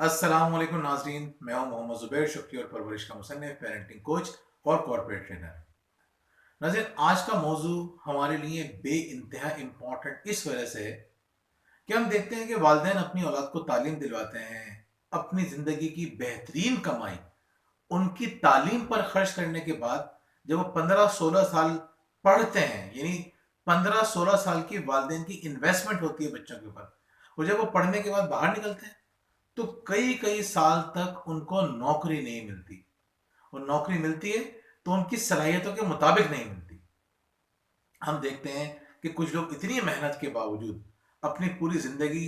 अस्सलाम वालेकुम नाज़रीन, मैं हूं मोहम्मद ज़ुबैर शुक्री और परवरिश का मुसन्निफ़, पेरेंटिंग कोच और कॉर्पोरेट ट्रेनर। नाज़रीन, आज का मौजू हमारे लिए बे इंतहा इम्पॉर्टेंट इस वजह से है कि हम देखते हैं कि वालिदैन अपनी औलाद को तालीम दिलवाते हैं, अपनी ज़िंदगी की बेहतरीन कमाई उनकी तालीम पर खर्च करने के बाद जब वो 15-16 साल पढ़ते हैं, यानी 15-16 साल की वालिदैन की इन्वेस्टमेंट होती है बच्चों के ऊपर, और जब वो पढ़ने के बाद बाहर निकलते हैं तो कई कई साल तक उनको नौकरी नहीं मिलती, और नौकरी मिलती है तो उनकी सलाहियतों के मुताबिक नहीं मिलती। हम देखते हैं कि कुछ लोग इतनी मेहनत के बावजूद, अपनी पूरी जिंदगी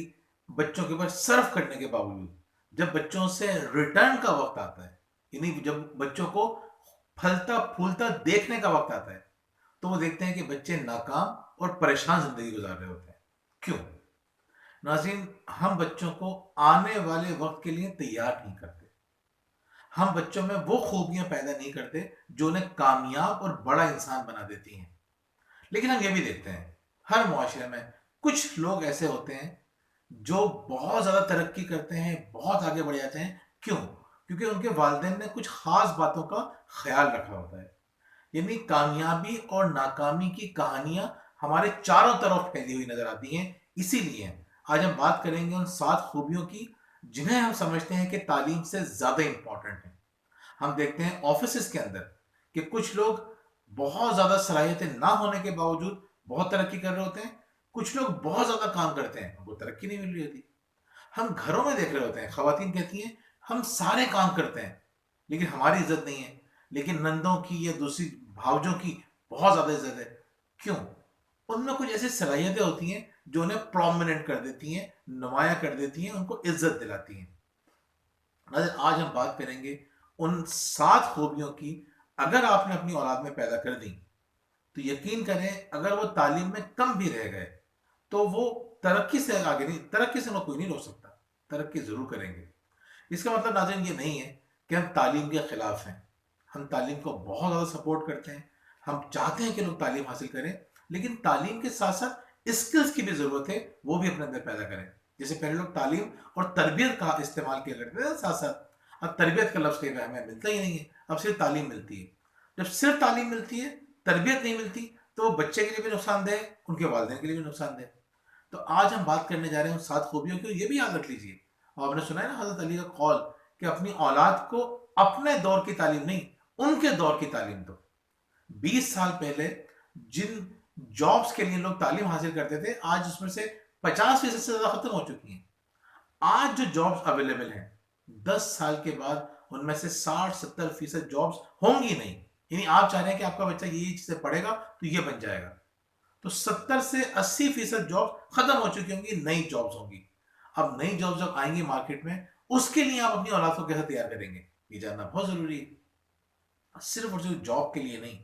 बच्चों के ऊपर सर्व करने के बावजूद, जब बच्चों से रिटर्न का वक्त आता है, यानी जब बच्चों को फलता फूलता देखने का वक्त आता है, तो वो देखते हैं कि बच्चे नाकाम और परेशान जिंदगी गुजार रहे होते हैं। क्यों? नाज़रीन, हम बच्चों को आने वाले वक्त के लिए तैयार नहीं करते। हम बच्चों में वो खूबियां पैदा नहीं करते जो उन्हें कामयाब और बड़ा इंसान बना देती हैं। लेकिन हम ये भी देखते हैं, हर मुआशरे में कुछ लोग ऐसे होते हैं जो बहुत ज़्यादा तरक्की करते हैं, बहुत आगे बढ़ जाते हैं। क्यों? क्योंकि उनके वालिदैन ने कुछ ख़ास बातों का ख़्याल रखा होता है। यानी कामयाबी और नाकामी की कहानियां हमारे चारों तरफ फैली हुई नजर आती हैं। इसीलिए आज हम बात करेंगे उन 7 खूबियों की जिन्हें हम समझते हैं कि तालीम से ज्यादा इंपॉर्टेंट है। हम देखते हैं ऑफिस के अंदर कि कुछ लोग बहुत ज्यादा सलाहियतें ना होने के बावजूद बहुत तरक्की कर रहे होते हैं। कुछ लोग बहुत ज्यादा काम करते हैं, उनको तरक्की नहीं मिल रही होती। हम घरों में देख रहे होते हैं, खवातीन कहती हैं हम सारे काम करते हैं लेकिन हमारी इज्जत नहीं है, लेकिन नंदों की या दूसरी भावजों की बहुत ज्यादा इज्जत है। क्यों? उनमें कुछ ऐसी सलाहियतें होती हैं जो उन्हें प्रोमिनेंट कर देती हैं, नुमाया कर देती हैं, उनको इज्जत दिलाती हैं। आज हम बात करेंगे उन 7 खूबियों की। अगर आपने अपनी औलाद में पैदा कर दी तो यकीन करें, अगर वो तालीम में कम भी रह गए तो वो तरक्की से आगे नहीं, तरक्की से उन्हें कोई नहीं रोक सकता, तरक्की जरूर करेंगे। इसका मतलब नाज़रीन ये नहीं है कि हम तालीम के खिलाफ हैं। हम तालीम को बहुत ज़्यादा सपोर्ट करते हैं। हम चाहते हैं कि लोग तालीम हासिल करें, लेकिन तालीम के साथ साथ स्किल्स की भी ज़रूरत है, वो भी अपने अंदर पैदा करें। जैसे पहले लोग तालीम और तरबियत का इस्तेमाल किया करते थे साथ साथ। अब तरबियत का लफ्ज़ कहीं हमें मिलता ही नहीं है, अब सिर्फ तालीम मिलती है। जब सिर्फ तालीम मिलती है, तरबियत नहीं मिलती, तो वो बच्चे के लिए भी नुकसानदेह है, उनके वालिदैन के लिए भी नुकसानदेह है। तो आज हम बात करने जा रहे हैं उन 7 खूबियों की। ये भी याद रख लीजिए, और आपने सुना है ना हजरत अली का कौल कि अपनी औलाद को अपने दौर की तालीम नहीं, उनके दौर की तालीम दो। 20 साल पहले जिन जॉब्स के लिए लोग तालीम हासिल करते थे, आज उसमें से 50% से ज्यादा खत्म हो चुकी हैं। आज जो जॉब्स अवेलेबल हैं, 10 साल के बाद उनमें से 60-70% जॉब्स होंगी नहीं। यानी आप चाह रहे हैं कि आपका बच्चा ये चीजें पढ़ेगा तो ये बन जाएगा, तो 70 से 80% जॉब खत्म हो चुकी होंगी, नई जॉब्स होंगी। अब नई जॉब्स जब आएंगी मार्केट में, उसके लिए आप अपनी औलाद को कैसे तैयार करेंगे, ये जानना बहुत जरूरी है। सिर्फ और सिर्फ जॉब के लिए नहीं,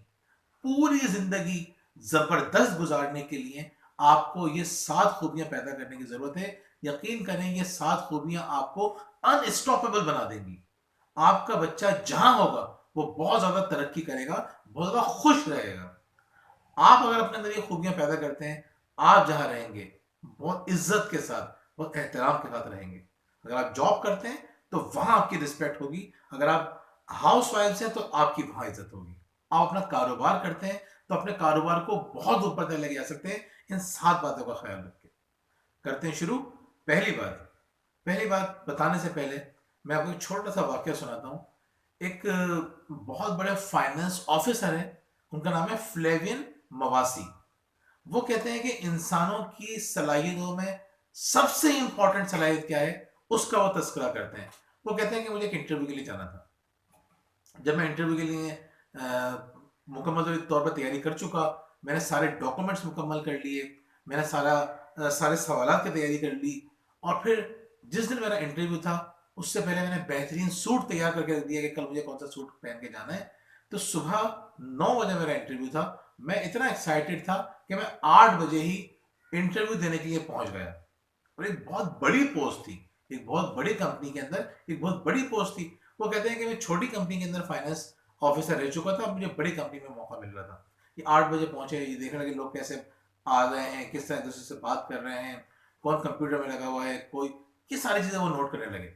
पूरी जिंदगी जबरदस्त गुजारने के लिए आपको ये 7 खूबियां पैदा करने की जरूरत है। यकीन करें, ये 7 खूबियां आपको अनस्टॉपेबल बना देंगी। आपका बच्चा जहां होगा वो बहुत ज्यादा तरक्की करेगा, बहुत ज्यादा खुश रहेगा। आप अगर अपने अंदर ये खूबियां पैदा करते हैं, आप जहां रहेंगे बहुत इज्जत के साथ, बहुत एहतराम के साथ रहेंगे। अगर आप जॉब करते हैं तो वहां आपकी रिस्पेक्ट होगी, अगर आप हाउस वाइफ हैं तो आपकी वहां इज्जत होगी। आप अपना कारोबार करते हैं तो अपने कारोबार को बहुत ऊपर तक लेके जा सकते हैं, इन 7 बातों का ख्याल रख के। करते हैं शुरू। पहली बात बताने से पहले मैं आपको एक छोटा सा वाक्य सुनाता हूँ। एक बहुत बड़े फाइनेंस ऑफिसर है, उनका नाम है फ्लेवियन मवासी। वो कहते हैं कि इंसानों की सलाहियतों में सबसे इंपॉर्टेंट सलाहियत क्या है, उसका वो तस्करा करते हैं। वो कहते हैं कि मुझे एक इंटरव्यू के लिए जाना था। जब मैं इंटरव्यू के लिए मुकम्मल तौर पर तैयारी कर चुका, मैंने सारे डॉक्यूमेंट्स मुकम्मल कर लिए, मैंने सारे सवालात की तैयारी कर ली, और फिर जिस दिन मेरा इंटरव्यू था उससे पहले मैंने बेहतरीन सूट तैयार करके रख दिया कि कल मुझे कौन सा सूट पहन के जाना है। तो सुबह 9 बजे मेरा इंटरव्यू था। मैं इतना एक्साइटेड था कि मैं 8 बजे ही इंटरव्यू देने के लिए पहुंच गया। और एक बहुत बड़ी पोस्ट थी, एक बहुत बड़ी कंपनी के अंदर एक बहुत बड़ी पोस्ट थी। वो कहते हैं कि मैं छोटी कंपनी के अंदर फाइनेंस ऑफिसर रह चुका था, मुझे बड़ी कंपनी में मौका मिल रहा था। कि 8 बजे पहुंचे, ये देखने लगे लोग कैसे आ गए हैं, किस तरह दूसरे से बात कर रहे हैं, कौन कंप्यूटर में लगा हुआ है, कोई, ये सारी चीजें वो नोट करने लगे।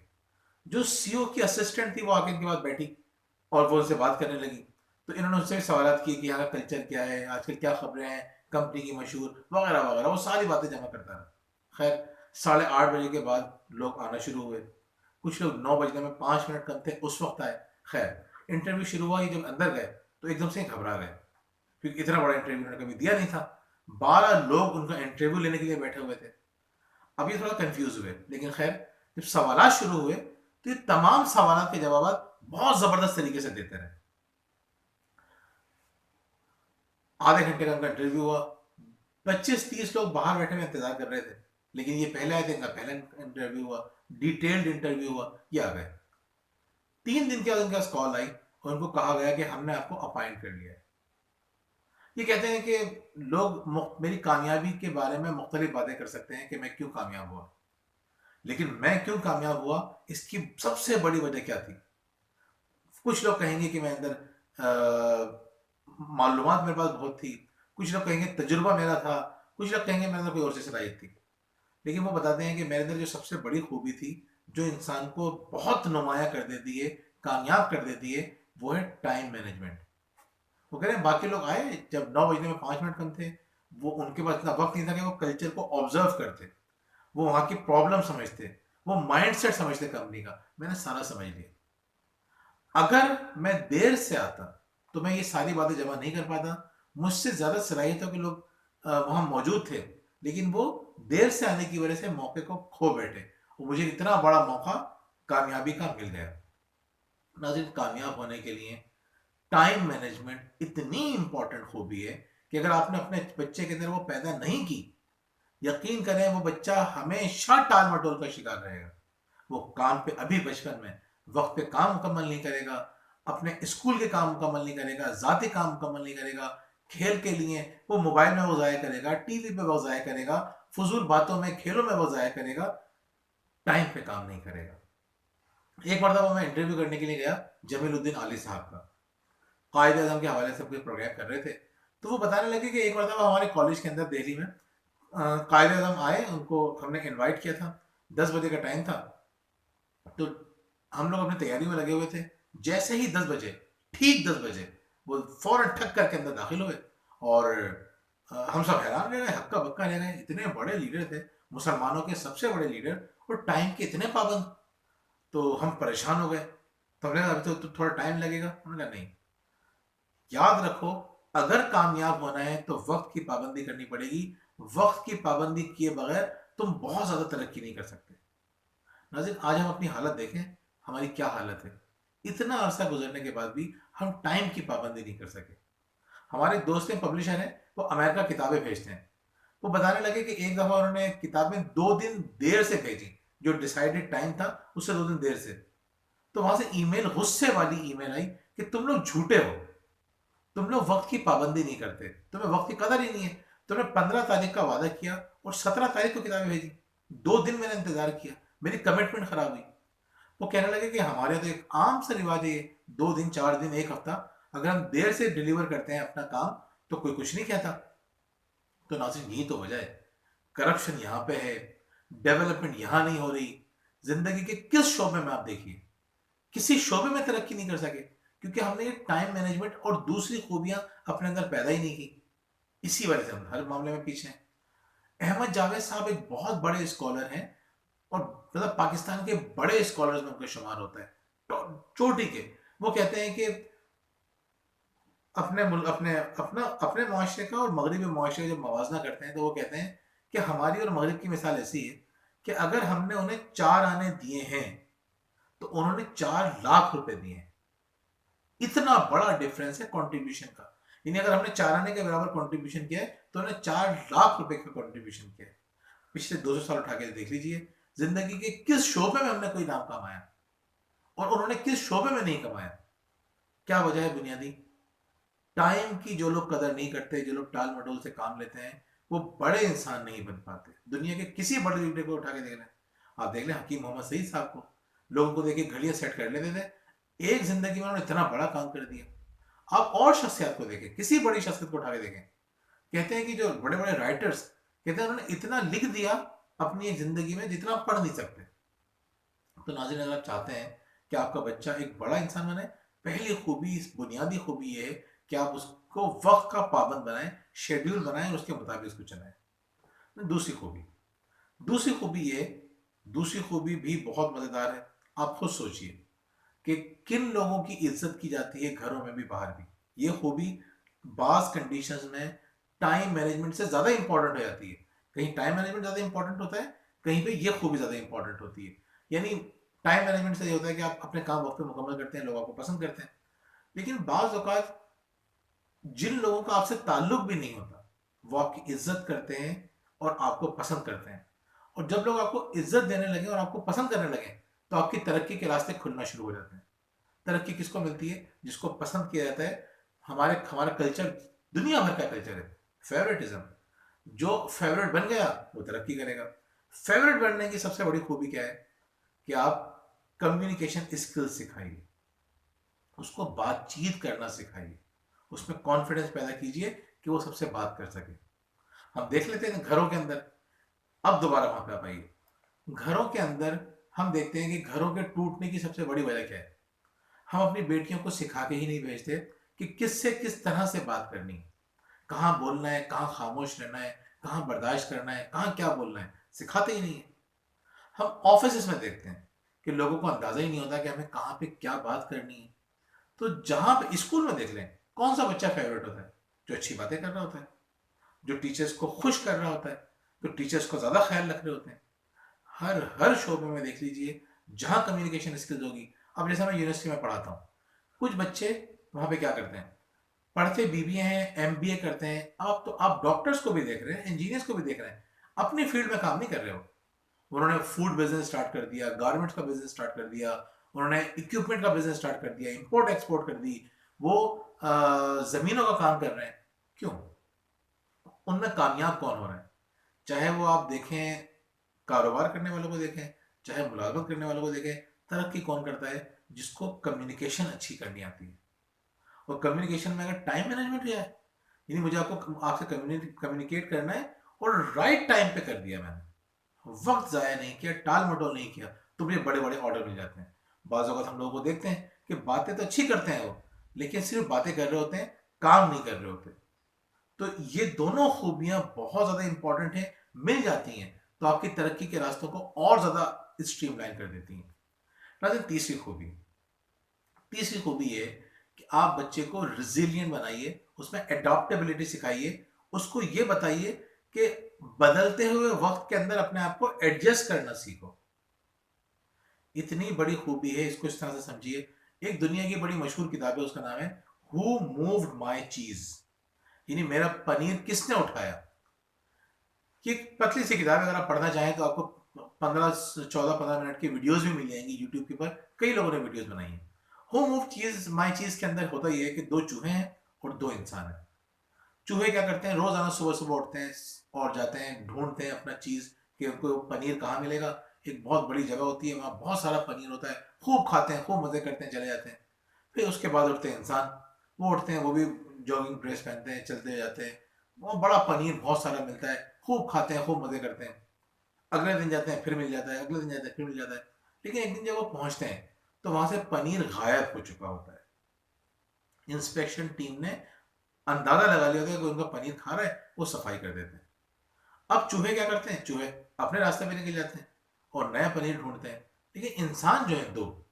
जो सीईओ की असिस्टेंट थी वो आके इनके पास बैठी और वो उनसे बात करने लगी। तो इन्होंने उससे सवाल किए कि यहाँ का कल्चर क्या है, आजकल क्या खबरें हैं, कंपनी की मशहूर वगैरह वगैरह, वो सारी बातें जमा करता रहा। खैर 8:30 बजे के बाद लोग आना शुरू हुए। कुछ लोग 9 बजने में 5 मिनट कम थे उस वक्त आए। खैर इंटरव्यू शुरू हुआ, ये जब अंदर गए तो एकदम से घबरा गए, क्योंकि इतना बड़ा इंटरव्यू उन्होंने कभी दिया नहीं था। 12 लोग उनका इंटरव्यू लेने के लिए बैठे हुए थे। अब ये थोड़ा कंफ्यूज हुए, लेकिन खैर जब सवाल शुरू हुए तो ये तमाम सवाल के जवाब बहुत जबरदस्त तरीके से देते रहे। आधे घंटे का उनका इंटरव्यू हुआ। 25-30 लोग बाहर बैठे हुए इंतजार कर रहे थे, लेकिन ये पहले आए थे, इनका पहला इंटरव्यू हुआ, डिटेल्ड इंटरव्यू हुआ, ये आ गए। 3 दिन के बाद उनके पास कॉल आई और उनको कहा गया कि हमने आपको अपॉइंट कर लिया है। ये कहते हैं कि लोग मेरी कामयाबी के बारे में मुख्तलिफ बातें कर सकते हैं कि मैं क्यों कामयाब हुआ, लेकिन मैं क्यों कामयाब हुआ इसकी सबसे बड़ी वजह क्या थी। कुछ लोग कहेंगे कि मैं अंदर मालूमात मेरे पास बहुत थी, कुछ लोग कहेंगे तजुर्बा मेरा था, कुछ लोग कहेंगे मेरे अंदर कोई और सी सलाहियत थी। लेकिन वो बताते हैं कि मेरे अंदर जो सबसे बड़ी खूबी थी, जो इंसान को बहुत नुमाया कर देती है, कामयाब कर देती है, वो है टाइम मैनेजमेंट। वो कह रहे हैं बाकी लोग आए जब 9 बजने में 5 मिनट कम थे, वो उनके पास इतना वक्त नहीं था कि वो कल्चर को ऑब्जर्व करते, वो वहाँ की प्रॉब्लम समझते, वो माइंडसेट समझते कंपनी का। मैंने सारा समझ लिया। अगर मैं देर से आता तो मैं ये सारी बातें जमा नहीं कर पाता। मुझसे ज्यादा सलाहियतों के लोग वहां मौजूद थे, लेकिन वो देर से आने की वजह से मौके को खो बैठे और मुझे इतना बड़ा मौका कामयाबी का मिल गया। नाज़रीन, कामयाब होने के लिए टाइम मैनेजमेंट इतनी इंपॉर्टेंट खूबी है कि अगर आपने अपने बच्चे के अंदर वो पैदा नहीं की, यकीन करें वो बच्चा हमेशा टाल मटोल का शिकार रहेगा। वो काम पे अभी बचपन में वक्त पे काम मुकम्मल नहीं करेगा, अपने स्कूल के काम मुकम्मल नहीं करेगा, जाती काम मुकम्मल नहीं करेगा, खेल के लिए वो मोबाइल में वो ज़ाया करेगा, टीवी पे वो ज़ाया करेगा, फजूल बातों में खेलों में वो ज़ाया करेगा, टाइम पे काम नहीं करेगा। एक बार मैं इंटरव्यू करने के लिए गया जमीलुद्दीन आली साहब का, कायदे आजम के हवाले से कुछ प्रोग्राम कर रहे थे। तो वो बताने लगे कि एक बार हमारे कॉलेज के अंदर दिल्ली में कायदे आजम आए, उनको हमने इनवाइट किया था, 10 बजे का टाइम था। तो हम लोग अपनी तैयारी में लगे हुए थे। जैसे ही 10 बजे, ठीक 10 बजे, वो फौरन ठक करके अंदर दाखिल हुए और हम सब हैरान रह गए, हक्का बक्का रह गए। इतने बड़े लीडर थे, मुसलमानों के सबसे बड़े लीडर, और टाइम के इतने पाबंद। तो हम परेशान हो गए। तो हमने कहा अभी तो थोड़ा टाइम लगेगा। उन्होंने कहा नहीं, याद रखो, अगर कामयाब होना है तो वक्त की पाबंदी करनी पड़ेगी। वक्त की पाबंदी किए बगैर तुम बहुत ज्यादा तरक्की नहीं कर सकते। नाज़रीन, आज हम अपनी हालत देखें, हमारी क्या हालत है। इतना अरसा गुजरने के बाद भी हम टाइम की पाबंदी नहीं कर सके। हमारे दोस्त हैं, पब्लिशर हैं, वो अमेरिका किताबें भेजते हैं। वो बताने लगे कि एक दफा उन्होंने किताबें 2 दिन देर से भेजी, जो डिसाइडेड टाइम था उससे 2 दिन देर से। तो वहां से ईमेल, गुस्से वाली ईमेल आई कि तुम लोग झूठे हो, तुम लोग वक्त की पाबंदी नहीं करते, तुम्हें वक्त की कदर ही नहीं है। तुमने 15 तारीख का वादा किया और 17 तारीख को किताबें भेजी। 2 दिन मैंने इंतजार किया, मेरी कमिटमेंट खराब हुई। वो कहने लगे कि हमारे तो एक आम सा रिवाज है, 2 दिन, 4 दिन, एक हफ्ता, अगर हम देर से डिलीवर करते हैं अपना काम तो कोई कुछ नहीं कहता। तो नाज़रीन, यही तो वजह है, करप्शन यहाँ पे है, डेवलपमेंट यहाँ नहीं हो रही। जिंदगी के किस शोबे में आप देखिए, किसी शोबे में तरक्की नहीं कर सके, क्योंकि हमने ये टाइम मैनेजमेंट और दूसरी खूबियां अपने अंदर पैदा ही नहीं की। इसी वजह से हम हर मामले में पीछे हैं। अहमद जावेद साहब एक बहुत बड़े स्कॉलर हैं, और मतलब पाकिस्तान के बड़े स्कॉलर्स में उनका शुमार होता है, चोटी के। वो कहते हैं कि अपने मुल्क, अपने अपना अपने मुआशरे का और मगरबी मुआशरे का जब मवाजना करते हैं तो वो कहते हैं कि हमारी और मगरब की मिसाल ऐसी है कि अगर हमने उन्हें 4 आने दिए हैं तो उन्होंने 4 लाख रुपए दिए हैं। इतना बड़ा डिफरेंस है कंट्रीब्यूशन का। यानी अगर हमने 4 आने के बराबर कंट्रीब्यूशन किया है तो उन्होंने 4 लाख रुपए का कंट्रीब्यूशन किया है। पिछले 200 साल उठा के देख लीजिए, जिंदगी के किस शोबे में हमने कोई नाम कमाया और उन्होंने किस शोबे में नहीं कमाया। क्या वजह है बुनियादी? टाइम की जो लोग कदर नहीं करते, जो लोग टाल मटोल से काम लेते हैं, वो बड़े इंसान नहीं बन पाते। दुनिया के किसी बड़े लीडर को उठा के देख लें, आप देख लें हकीम मोहम्मद सईद साहब को, लोगों को देखिए घड़ियां सेट कर लेते थे, एक जिंदगी में उन्होंने इतना बड़ा काम कर दिया। आप और शख्सियत को देखें, किसी बड़ी शख्सियत को उठा के देखें, कहते हैं कि जो बड़े बड़े राइटर्स, कहते हैं उन्होंने इतना लिख दिया अपनी एक जिंदगी में जितना आप पढ़ नहीं सकते। तो नाज़रीन, अगर आप चाहते हैं कि आपका बच्चा एक बड़ा इंसान बने, पहली खूबी, इस बुनियादी खूबी ये है कि आप उसको वक्त का पाबंद बनाएं, शेड्यूल बनाएं और उसके मुताबिक उसको चलाएं। दूसरी खूबी दूसरी खूबी ये दूसरी खूबी भी बहुत मज़ेदार है। आप खुद सोचिए कि किन लोगों की इज्जत की जाती है, घरों में भी बाहर भी। ये खूबी बाज कंडीशंस में टाइम मैनेजमेंट से ज़्यादा इंपॉर्टेंट हो जाती है। कहीं टाइम मैनेजमेंट ज़्यादा इंपॉर्टेंट होता है, कहीं पे ये खूबी ज़्यादा इंपॉर्टेंट होती है। यानी टाइम मैनेजमेंट से ये होता है कि आप अपने काम वक्त पे मुकम्मल करते हैं, लोग आपको पसंद करते हैं। लेकिन बाज़ औक़ात जिन लोगों का आपसे ताल्लुक भी नहीं होता, वो आपकी इज्जत करते हैं और आपको पसंद करते हैं। और जब लोग आपको इज्जत देने लगे और आपको पसंद करने लगे, तो आपकी तरक्की के रास्ते खुलना शुरू हो जाते हैं। तरक्की किसको मिलती है? जिसको पसंद किया जाता है। हमारे हमारा कल्चर दुनिया भर का कल्चर है फेवरेटिज्म। जो फेवरेट बन गया वो तरक्की करेगा। फेवरेट बनने की सबसे बड़ी खूबी क्या है कि आप कम्युनिकेशन स्किल्स सिखाइए, उसको बातचीत करना सिखाइए, उसमें कॉन्फिडेंस पैदा कीजिए कि वो सबसे बात कर सके। हम देख लेते हैं घरों के अंदर, अब दोबारा वहां पे आप आइए। घरों के अंदर हम देखते हैं कि घरों के टूटने की सबसे बड़ी वजह क्या है? हम अपनी बेटियों को सिखा के ही नहीं भेजते कि किससे किस तरह से बात करनी है, कहाँ बोलना है, कहाँ खामोश रहना है, कहाँ बर्दाश्त करना है, कहाँ क्या बोलना है, सिखाते ही नहीं है। हम ऑफिस में देखते हैं कि लोगों को अंदाजा ही नहीं होता कि हमें कहाँ पे क्या बात करनी है। तो जहां पे स्कूल में देख लें, कौन सा बच्चा फेवरेट होता है? जो अच्छी बातें कर रहा होता है, जो टीचर्स को खुश कर रहा होता है, तो टीचर्स को ज्यादा ख्याल रख रहे होते हैं। हर हर शोबे में देख लीजिए, जहां कम्युनिकेशन स्किल्स होगी। अब जैसे मैं यूनिवर्सिटी में पढ़ाता हूँ, कुछ बच्चे वहां पे क्या करते हैं, पढ़ते बीबीए हैं, एमबीए करते हैं। आप तो आप डॉक्टर्स को भी देख रहे हैं, इंजीनियर्स को भी देख रहे हैं, अपनी फील्ड में काम नहीं कर रहे हो। उन्होंने फूड बिजनेस स्टार्ट कर दिया, गारमेंट्स का बिजनेस स्टार्ट कर दिया, उन्होंने इक्विपमेंट का बिजनेस स्टार्ट कर दिया, इंपोर्ट एक्सपोर्ट कर दी। वो जमीनों का काम कर रहे हैं। क्यों? उनमें कामयाब कौन हो रहा है? चाहे वो आप देखें, कारोबार करने वालों को देखें, चाहे मुलाजमत करने वालों को देखें, तरक्की कौन करता है? जिसको कम्युनिकेशन अच्छी करनी आती है। और कम्युनिकेशन में अगर टाइम मैनेजमेंट है, यानी मुझे आपको आपसे कम्युनिकेट करना है और राइट टाइम पे कर दिया मैंने, वक्त ज़ाया नहीं किया, टाल मटोल नहीं किया, तो मुझे बड़े बड़े ऑर्डर मिल जाते हैं। बाज़ अवत हम लोगों को देखते हैं कि बातें तो अच्छी करते हैं वो, लेकिन सिर्फ बातें कर रहे होते हैं, काम नहीं कर रहे होते। तो ये दोनों खूबियां बहुत ज़्यादा इंपॉर्टेंट हैं, मिल जाती हैं तो आपकी तरक्की के रास्तों को और ज़्यादा स्ट्रीमलाइन कर देती हैं। नाज़रीन, तीसरी खूबी ये कि आप बच्चे को रिजिलियंट बनाइए, उसमें एडॉप्टेबिलिटी सिखाइए, उसको ये बताइए कि बदलते हुए वक्त के अंदर अपने आप को एडजस्ट करना सीखो। इतनी बड़ी खूबी है, इसको इस तरह से समझिए। एक दुनिया की बड़ी मशहूर किताब है, उसका नाम है हु मूव्ड माई चीज, यानी मेरा पनीर किसने उठाया। ये एक पतली सी किताब है, अगर आप पढ़ना चाहें तो आपको 15 14 15 मिनट की वीडियोस भी मिल जाएंगी यूट्यूब के ऊपर, कई लोगों ने वीडियोस बनाई है। हु मूव चीज माई चीज के अंदर होता यह है कि दो चूहे हैं और दो इंसान हैं। चूहे क्या करते हैं, रोजाना सुबह सुबह उठते हैं और जाते हैं, ढूंढते हैं अपना चीज कि उनको पनीर कहाँ मिलेगा। एक बहुत बड़ी जगह होती है, वहां बहुत सारा पनीर होता है, खूब खाते हैं, खूब मजे करते हैं, चले जाते हैं। फिर उसके बाद उठते हैं इंसान, वो उठते हैं, वो भी जॉगिंग ड्रेस पहनते हैं, चलते जाते हैं, वो बड़ा पनीर बहुत सारा मिलता है, खूब खाते हैं, खूब मजे करते हैं। अगले दिन जाते हैं, फिर मिल जाता है, अगले दिन जाते हैं, फिर मिल जाता है। लेकिन एक दिन जब वो पहुंचते हैं तो वहां से पनीर गायब हो चुका होता है। इंस्पेक्शन टीम ने अंदाजा लगा लिया होता है कि उनका पनीर खा रहा है, वो सफाई कर देते हैं। अब चूहे क्या करते हैं, चूहे अपने रास्ते पे निकल जाते हैं और नया पनीर ढूंढते हैं। लेकिन इंसान जो है दो,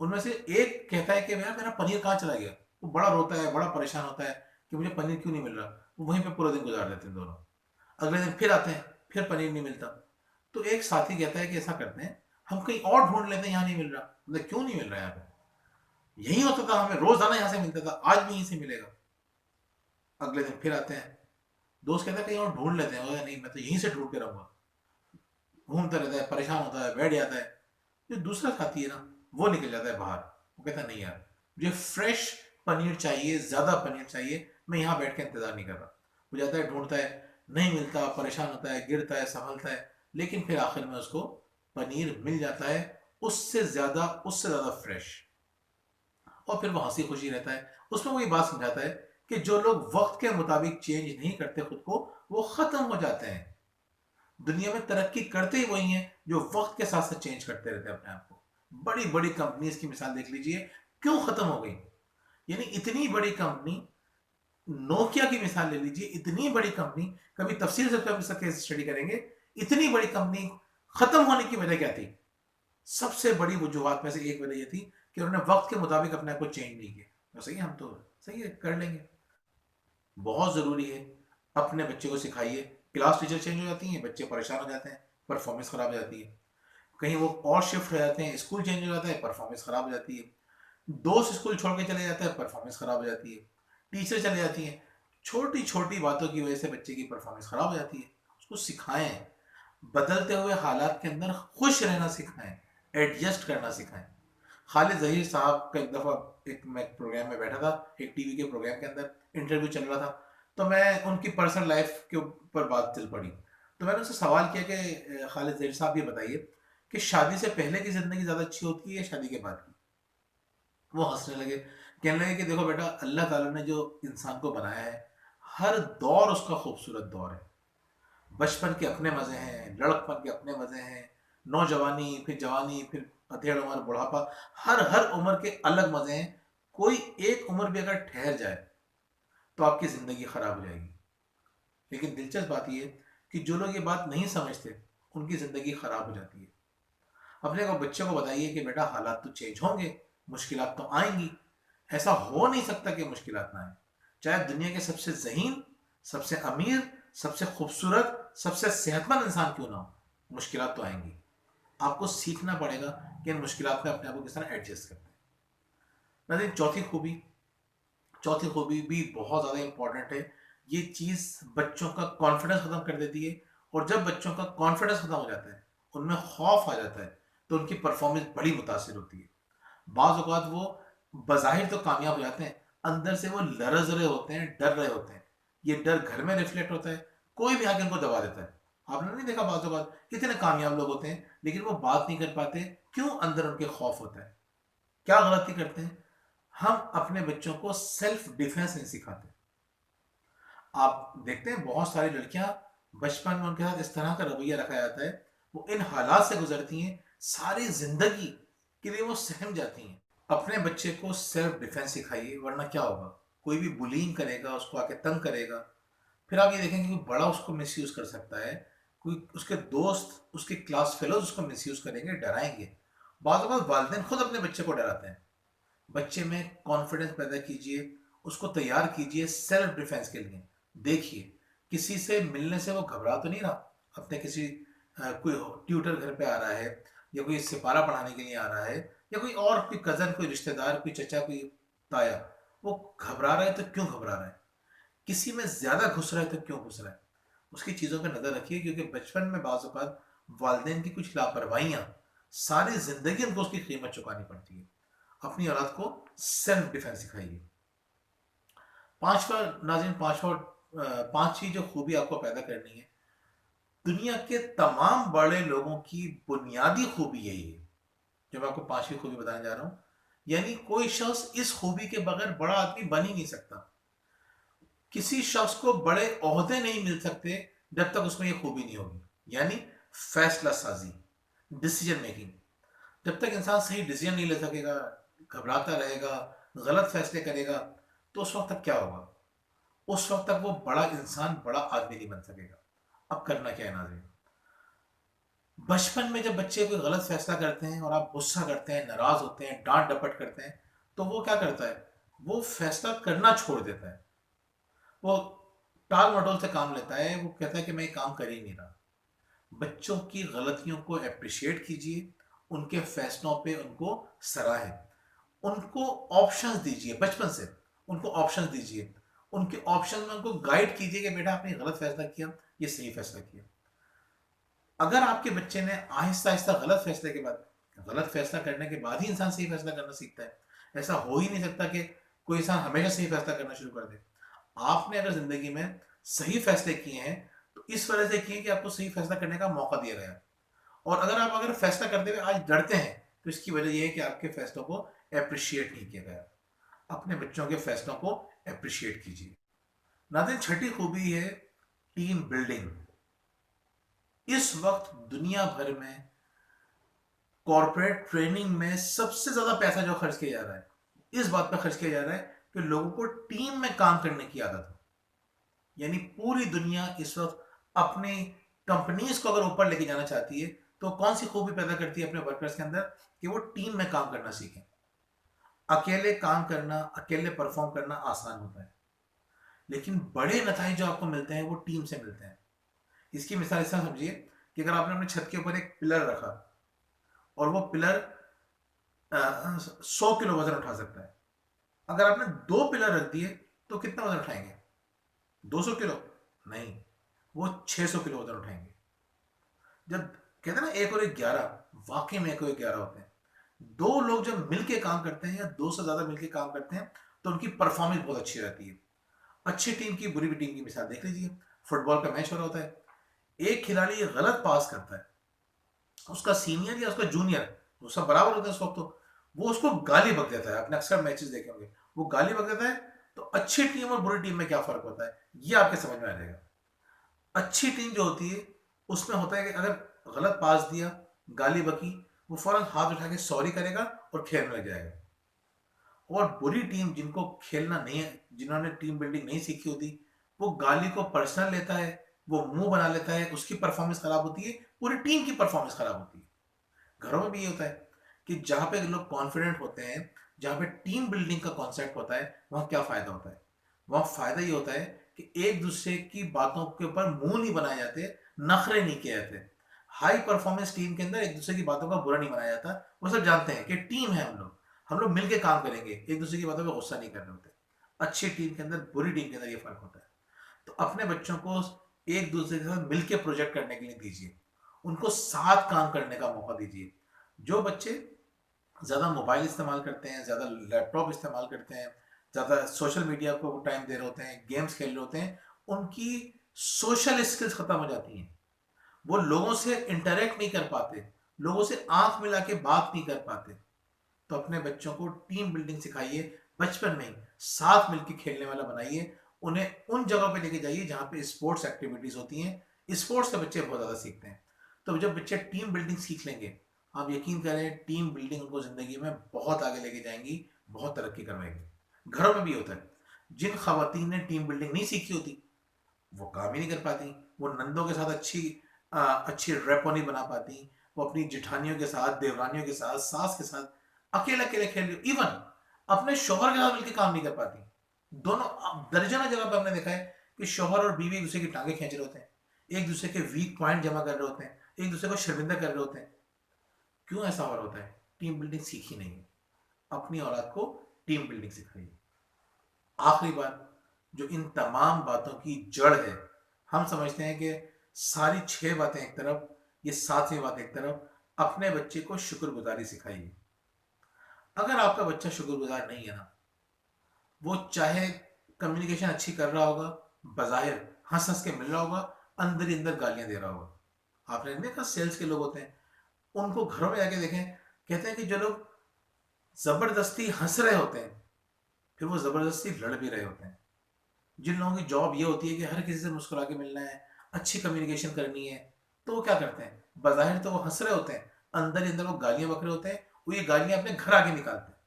उनमें से एक कहता है कि यार मेरा पनीर कहाँ चला गया। वो बड़ा रोता है, बड़ा परेशान होता है कि मुझे पनीर क्यों नहीं मिल रहा। वो वहीं पे पूरा दिन गुजार देते हैं दोनों। अगले दिन फिर आते हैं, फिर पनीर नहीं मिलता। तो एक साथी कहता है कि ऐसा करते हैं, हम कहीं और ढूंढ लेते हैं, यहाँ नहीं मिल रहा। मतलब क्यों नहीं मिल रहा यहाँ पे? यही होता था, हमें रोजाना यहाँ से मिलता था, आज भी यहीं से मिलेगा। अगले दिन फिर आते हैं, दोस्त कहता है कहीं और ढूंढ लेते हैं। बोला, नहीं, मैं तो यहीं से ढूंढ के रहूंगा। घूमता रहता है, परेशान होता है, बैठ जाता है। जो दूसरा साथी है ना, वो निकल जाता है बाहर। वो कहता है नहीं यार, मुझे फ्रेश पनीर चाहिए, ज्यादा पनीर चाहिए, मैं यहाँ बैठ के इंतजार नहीं कर रहा। वो जाता है, ढूंढता है, नहीं मिलता, परेशान होता है, गिरता है, संभलता है, लेकिन फिर आखिर में उसको पनीर मिल जाता है, उससे ज्यादा फ्रेश। और फिर वो हंसी खुशी रहता है। उसमें वो ये बात समझाता है कि जो लोग वक्त के मुताबिक चेंज नहीं करते खुद को, वो खत्म हो जाते हैं। दुनिया में तरक्की करते ही वही हैं जो वक्त के साथ साथ चेंज करते रहते हैं अपने आप को। बड़ी बड़ी कंपनीज की मिसाल देख लीजिए, क्यों खत्म हो गई। यानी इतनी बड़ी कंपनी, नोकिया की मिसाल ले लीजिए, इतनी बड़ी कंपनी, कभी तफसील से कभी इसका केस स्टडी करेंगे। इतनी बड़ी कंपनी खत्म होने की वजह क्या थी? सबसे बड़ी वजूहत में से एक वजह ये थी कि उन्होंने वक्त के मुताबिक अपने आप को चेंज नहीं किया। तो सही है, हम तो सही है, कर लेंगे। बहुत जरूरी है, अपने बच्चे को सिखाइए। क्लास टीचर चेंज हो जाती हैं, बच्चे परेशान हो जाते हैं, परफॉर्मेंस खराब हो जाती है। कहीं वो और शिफ्ट हो जाते हैं, स्कूल चेंज हो जाता है, परफॉर्मेंस खराब हो जाती है। दोस्त स्कूल छोड़ के चले जाते हैं, परफॉर्मेंस खराब हो जाती है। टीचर चले जाती हैं, छोटी छोटी बातों की वजह से बच्चे की परफॉर्मेंस खराब हो जाती है। उसको सिखाएं, बदलते हुए हालात के अंदर खुश रहना सिखाएं, एडजस्ट करना सिखाएं। खालिद जहीर साहब का एक दफ़ा, एक मैं प्रोग्राम में बैठा था, एक टीवी के प्रोग्राम के अंदर इंटरव्यू चल रहा था, तो मैं उनकी पर्सनल लाइफ के ऊपर बात चल पड़ी। तो मैंने उनसे सवाल किया कि खालिद जहीर साहब ये बताइए कि शादी से पहले की ज़िंदगी ज़्यादा अच्छी होती है या शादी के बाद की? वो हंसने लगे, कहने लगे कि देखो बेटा, अल्लाह ताला ने जो इंसान को बनाया है, हर दौर उसका खूबसूरत दौर है। बचपन के अपने मज़े हैं, लड़कपन के अपने मज़े हैं, नौजवानी, फिर जवानी, फिर अधेड़ उम्र, बुढ़ापा, हर हर उम्र के अलग मज़े हैं। कोई एक उम्र भी अगर ठहर जाए तो आपकी ज़िंदगी ख़राब हो जाएगी। लेकिन दिलचस्प बात यह कि जो लोग ये बात नहीं समझते, उनकी ज़िंदगी ख़राब हो जाती है। अपने को बच्चे को बताइए कि बेटा, हालात तो चेंज होंगे, मुश्किलात तो आएंगी। ऐसा हो नहीं सकता कि मुश्किलात ना आए। चाहे दुनिया के सबसे ज़हीन, सबसे अमीर, सबसे खूबसूरत, सबसे सेहतमंद इंसान क्यों ना हो, मुश्किलात तो आएंगी। आपको सीखना पड़ेगा कि इन मुश्किलात में अपने आप को किस तरह एडजस्ट करते हैं। नाज़रीन, चौथी खूबी भी बहुत ज़्यादा इंपॉर्टेंट है। ये चीज़ बच्चों का कॉन्फिडेंस ख़त्म कर देती है। और जब बच्चों का कॉन्फिडेंस ख़त्म हो जाता है, उनमें खौफ आ जाता है, तो उनकी परफॉर्मेंस बड़ी मुतासिर होती है। बाज़ औक़ात वो बज़ाहिर तो कामयाब हो जाते हैं, अंदर से वो लरज़ रहे होते हैं, डर रहे होते हैं। ये डर घर में रिफ्लेक्ट होता है, कोई भी आके उनको दबा देता है। आपने नहीं देखा, बाज़ औक़ात कितने कामयाब लोग होते हैं लेकिन वो बात नहीं कर पाते, क्यों? अंदर उनके खौफ होता है। क्या गलती करते हैं? हम अपने बच्चों को सेल्फ डिफेंस नहीं सिखाते। आप देखते हैं बहुत सारी लड़कियां बचपन में उनके साथ इस तरह का रवैया रखा जाता है, वो इन हालात से गुजरती हैं, सारी जिंदगी के लिए वो सहम जाती हैं। अपने बच्चे को सेल्फ डिफेंस सिखाइए, वरना क्या होगा, कोई भी बुलिंग करेगा, उसको आके तंग करेगा, फिर आप ये देखेंगे कि बड़ा उसको मिसयूज कर सकता है। कोई उसके दोस्त, उसके क्लास फेलोज उसको मिसयूज करेंगे, डराएंगे। बाद वालिदैन खुद अपने बच्चे को डराते हैं। बच्चे में कॉन्फिडेंस पैदा कीजिए, उसको तैयार कीजिए सेल्फ डिफेंस के लिए। देखिए, किसी से मिलने से वो घबरा तो नहीं रहा। अपने किसी कोई ट्यूटर घर पे आ रहा है, या कोई सिपारा पढ़ाने के लिए आ रहा है, या कोई और, कोई कज़न, कोई रिश्तेदार, कोई चचा, कोई ताया, वो घबरा रहा है तो क्यों घबरा रहा है? किसी में ज़्यादा घुस रहा है तो क्यों घुस रहा है? उसकी चीज़ों पर नज़र रखिए, क्योंकि बचपन में बाज़ औक़ात वालिदैन की कुछ लापरवाहियाँ सारी ज़िंदगी उनको उसकी कीमत चुकानी पड़ती है। अपनी औलाद को सेल्फ डिफेंस सिखाइए। पांचवा, नाज़रीन, पांचवी जो खूबी आपको पैदा करनी है, दुनिया के तमाम बड़े लोगों की बुनियादी खूबी यही है जो मैं आपको पांचवी खूबी बताने जा रहा हूं। यानी कोई शख्स इस खूबी के बगैर बड़ा आदमी बन ही नहीं सकता। किसी शख्स को बड़े ओहदे नहीं मिल सकते जब तक उसमें यह खूबी नहीं होगी। यानी फैसला साजी, डिसीजन मेकिंग। जब तक इंसान सही डिसीजन नहीं ले सकेगा, घबराता रहेगा, गलत फैसले करेगा, तो उस वक्त तक क्या होगा? उस वक्त तक वो बड़ा इंसान, बड़ा आदमी नहीं बन सकेगा। अब करना क्या है, नाज़रीन? बचपन में जब बच्चे कोई गलत फैसला करते हैं और आप गुस्सा करते हैं, नाराज होते हैं, डांट डपट करते हैं, तो वो क्या करता है? वो फैसला करना छोड़ देता है। वो टाल मटोल से काम लेता है, वो कहता है कि मैं ये काम कर ही नहीं रहा। बच्चों की गलतियों को अप्रिशिएट कीजिए, उनके फैसलों पे उनको सराहें, उनको ऑप्शंस दीजिए। बचपन से उनको ऑप्शंस दीजिए, उनके ऑप्शन में उनको गाइड कीजिए कि बेटा, आपने गलत फैसला किया, ये सही फैसला किया। अगर आपके बच्चे ने आहिस्ता आहिस्ता गलत फैसला करने के बाद ही इंसान सही फैसला करना सीखता है। ऐसा हो ही नहीं सकता कि कोई इंसान हमेशा सही फैसला करना शुरू कर दे। आपने अगर जिंदगी में सही फैसले किए हैं, तो इस वजह से किए कि आपको सही फैसला करने का मौका दिया गया। और अगर फैसला करते हुए आज डरते हैं, तो इसकी वजह यह है कि आपके फैसलों को अप्रिशिएट नहीं किया गया। अपने बच्चों के फैसलों को अप्रिशिएट कीजिए। नाज़रीन, छठी खूबी है टीम बिल्डिंग। इस वक्त दुनिया भर में कॉर्पोरेट ट्रेनिंग में सबसे ज्यादा पैसा जो खर्च किया जा रहा है, इस बात पर खर्च किया जा रहा है कि लोगों को टीम में काम करने की आदत हो। यानी पूरी दुनिया इस वक्त अपनी कंपनीज को अगर ऊपर लेके जाना चाहती है तो कौन सी खूबी पैदा करती है अपने वर्कर्स के अंदर कि वो टीम में काम करना सीखें। अकेले काम करना, अकेले परफॉर्म करना आसान होता है, लेकिन बड़े नतीजे जो आपको मिलते हैं वो टीम से मिलते हैं। इसकी मिसाल इस तरह समझिए कि अगर आपने अपने छत के ऊपर एक पिलर रखा और वो पिलर 100 किलो वजन उठा सकता है, अगर आपने 2 पिलर रख दिए तो कितना वजन उठाएंगे? 200 किलो? नहीं, वो 600 किलो वजन उठाएंगे। जब कहते हैं ना एक और एक 11, वाकई में एक और एक 11 होते हैं। दो लोग जब मिलके काम करते हैं या दो से ज्यादा मिलके काम करते हैं तो उनकी परफॉर्मेंस बहुत अच्छी रहती है। अच्छी टीम की बुरी टीम की मिसाल देख लीजिए। फुटबॉल का मैच हो रहा होता है, एक खिलाड़ी गलत पास करता है, उसका सीनियर या उसका जूनियर, वो सब बराबर होते हैं उस वक्त, तो वो उसको गाली बक देता है। आपने अक्सर मैचेस देखे होंगे, वो गाली बक देता है। तो अच्छी टीम और बुरी टीम में क्या फर्क होता है ये आपके समझ में आ जाएगा। अच्छी टीम जो होती है उसमें होता है कि अगर गलत पास दिया, गाली बकी, वो फौरन हाथ उठा के सॉरी करेगा और खेलने लग जाएगा। और बुरी टीम जिनको खेलना नहीं है, जिन्होंने टीम बिल्डिंग नहीं सीखी होती, वो गाली को पर्सनल लेता है, वो मुंह बना लेता है, उसकी परफॉर्मेंस खराब होती है, पूरी टीम की परफॉर्मेंस खराब होती है। घरों में भी ये होता है कि जहां पे लोग कॉन्फिडेंट होते हैं, जहां पे टीम बिल्डिंग का कॉन्सेप्ट होता है, वहां क्या फायदा होता है? वहां फायदा ये होता है कि एक दूसरे की बातों के ऊपर मुंह नहीं बनाए जाते, नखरे नहीं किए जाते। हाई परफॉर्मेंस टीम के अंदर एक दूसरे की बातों का बुरा नहीं बनाया जाता। वो सब जानते हैं कि टीम है, हम लोग मिलके काम करेंगे, एक दूसरे की बातों पर गुस्सा नहीं कर रहे होते। अच्छी टीम के अंदर, बुरी टीम के अंदर ये फर्क होता है। तो अपने बच्चों को एक दूसरे के साथ मिलकर प्रोजेक्ट करने के लिए दीजिए, उनको साथ काम करने का मौका दीजिए। जो बच्चे ज़्यादा मोबाइल इस्तेमाल करते हैं, ज़्यादा लैपटॉप इस्तेमाल करते हैं, ज़्यादा सोशल मीडिया को टाइम दे रहे होते हैं, गेम्स खेल रहे होते हैं, उनकी सोशल स्किल्स खत्म हो जाती हैं। वो लोगों से इंटरेक्ट नहीं कर पाते, लोगों से आंख मिला के बात नहीं कर पाते। तो अपने बच्चों को टीम बिल्डिंग सिखाइए, बचपन में ही साथ मिलकर खेलने वाला बनाइए। उन्हें उन जगह पे लेके जाइए जहां पे स्पोर्ट्स एक्टिविटीज होती हैं। स्पोर्ट्स के बच्चे बहुत ज्यादा सीखते हैं। तो जब बच्चे टीम बिल्डिंग सीख लेंगे, आप यकीन करें टीम बिल्डिंग उनको जिंदगी में बहुत आगे लेके जाएंगी, बहुत तरक्की करवाएंगी। घरों में भी होता है, जिन खवातीन ने टीम बिल्डिंग नहीं सीखी होती वो काम ही नहीं कर पाती, वो नंदों के साथ अच्छी रेपो नहीं बना पाती, वो अपनी जिठानियों के साथ, देवरानियों के साथ, सास के साथ अकेले अकेले खेल रही, इवन अपने शोहर के साथ मिलकर काम नहीं कर पाती। दोनों दर्जनों जगह पर हमने देखा है कि शोहर और बीवी एक दूसरे की टांगे खींच रहे होते हैं, एक दूसरे के वीक पॉइंट जमा कर रहे होते हैं, एक दूसरे को शर्मिंदा कर रहे होते हैं। क्यों ऐसा हो रहा होता है? टीम बिल्डिंग सीखी नहीं है। अपनी औलाद को टीम बिल्डिंग सिखाइए। आखिरी बात, जो इन तमाम बातों की जड़ है, हम समझते हैं कि सारी 6 बातें एक तरफ, ये 7वीं बात एक तरफ, अपने बच्चे को शुक्रगुजारी सिखाइए। अगर आपका बच्चा शुक्रगुजार नहीं है ना, वो चाहे कम्युनिकेशन अच्छी कर रहा होगा, बाज़ाहिर हंस हंस के मिल रहा होगा, अंदर ही अंदर गालियां दे रहा होगा। आपने देखा सेल्स के लोग होते हैं, उनको घरों में जाके देखें, कहते हैं कि जो लोग जबरदस्ती हंस रहे होते हैं, फिर वो जबरदस्ती लड़ भी रहे होते हैं। जिन लोगों की जॉब ये होती है कि हर किसी से मुस्कुरा के मिलना है, अच्छी कम्युनिकेशन करनी है, तो वो क्या करते हैं? बाज़ाहिर तो वो हंस रहे होते हैं, अंदर ही अंदर वो गालियां बक रहे होते हैं, वो ये गालियां अपने घर आके निकालते हैं।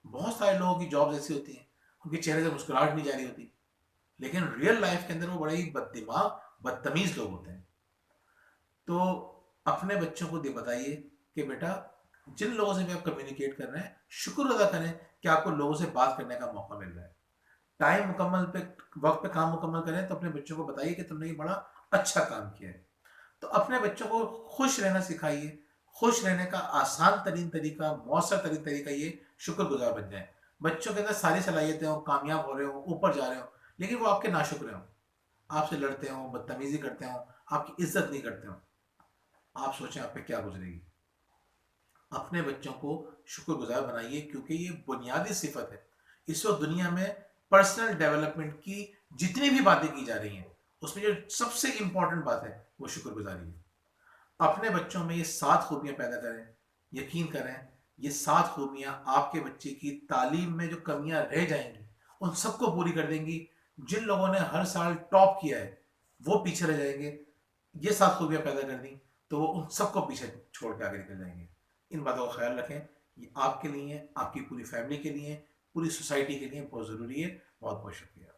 बहुत सारे लोगों की जॉब ऐसी होती है, उनके चेहरे से मुस्कुराहट नहीं जा रही होती, लेकिन रियल लाइफ के अंदर वो बड़े ही बददिमाग, बदतमीज लोग होते हैं। तो अपने बच्चों को बताइए कि बेटा, जिन लोगों से भी आप कम्युनिकेट कर रहे हैं, शुक्र अदा करें कि आपको लोगों से बात करने का मौका मिल रहा है। टाइम मुकम्मल पे, वक्त पे काम मुकम्मल करें। तो अपने बच्चों को बताइए कि तुमने ये बड़ा अच्छा काम किया है। तो अपने बच्चों को खुश रहना सिखाइए। खुश रहने का आसान तरीन तरीका, मौसर तरीन तरीका ये शुक्रगुजार बन जाए। बच्चों के अंदर सारी सलाहियतें हो, कामयाब हो रहे हो, ऊपर जा रहे हो, लेकिन वो आपके नाशुक्र हो, आपसे लड़ते हो, बदतमीजी करते हो, आपकी इज्जत नहीं करते हो, आप सोचें आप पे क्या गुजरेगी। अपने बच्चों को शुक्रगुजार बनाइए, क्योंकि ये बुनियादी सिफत है। इस वक्त दुनिया में पर्सनल डेवलपमेंट की जितनी भी बातें की जा रही हैं, उसमें जो सबसे इंपॉर्टेंट बात है वो शुक्रगुजारी है। अपने बच्चों में ये 7 खूबियां पैदा करें। यकीन करें, ये 7 खूबियां आपके बच्चे की तालीम में जो कमियां रह जाएंगी उन सबको पूरी कर देंगी। जिन लोगों ने हर साल टॉप किया है वो पीछे रह जाएंगे। ये 7 खूबियां पैदा कर दी तो वो उन सबको पीछे छोड़ के आगे निकल जाएंगे। इन बातों का ख्याल रखें। ये आपके लिए, आपकी पूरी फैमिली के लिए, पूरी सोसाइटी के लिए बहुत ज़रूरी है। बहुत बहुत शुक्रिया।